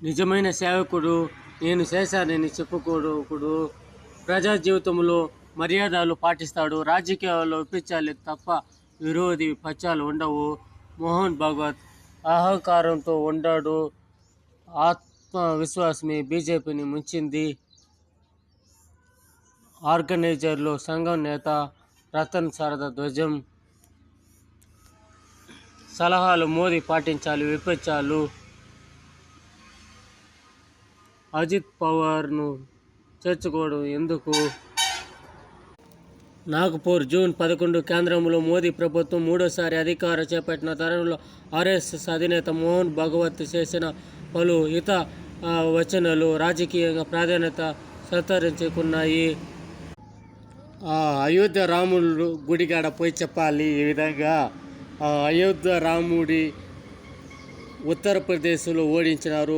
నిజమైన సేవకుడు నేను చేశానని చెప్పుకోడు. ప్రజా జీవితంలో మర్యాదలు పాటిస్తాడు. రాజకీయాల్లో విప్పించాలి తప్ప విరోధి పక్షాలు ఉండవు. మోహన్ భగవత్ అహంకారంతో ఉండడు. ఆత్మవిశ్వాసమే బీజేపీని ముంచింది. ఆర్గనైజర్లు సంఘం నేత రతన్ శారద ధ్వజం. సలహాలు మోదీ పాటించాలి. విపక్షాలు అజిత్ పవార్ను చేర్చుకోవడం ఎందుకు? నాగపూర్ జూన్ 11. కేంద్రంలో మోదీ ప్రభుత్వం మూడోసారి అధికారం చేపట్టిన తరుణంలో ఆర్ఎస్ఎస్ అధినేత మోహన్ భగవత్ చేసిన పలు హిత వచనాలు రాజకీయంగా ప్రాధాన్యత సంతరించుకున్నాయి. అయోధ్య రాముడు గుడికాడ పోయి చెప్పాలి. ఈ విధంగా అయోధ్య రాముడి ఉత్తరప్రదేశ్లో ఓడించినారు.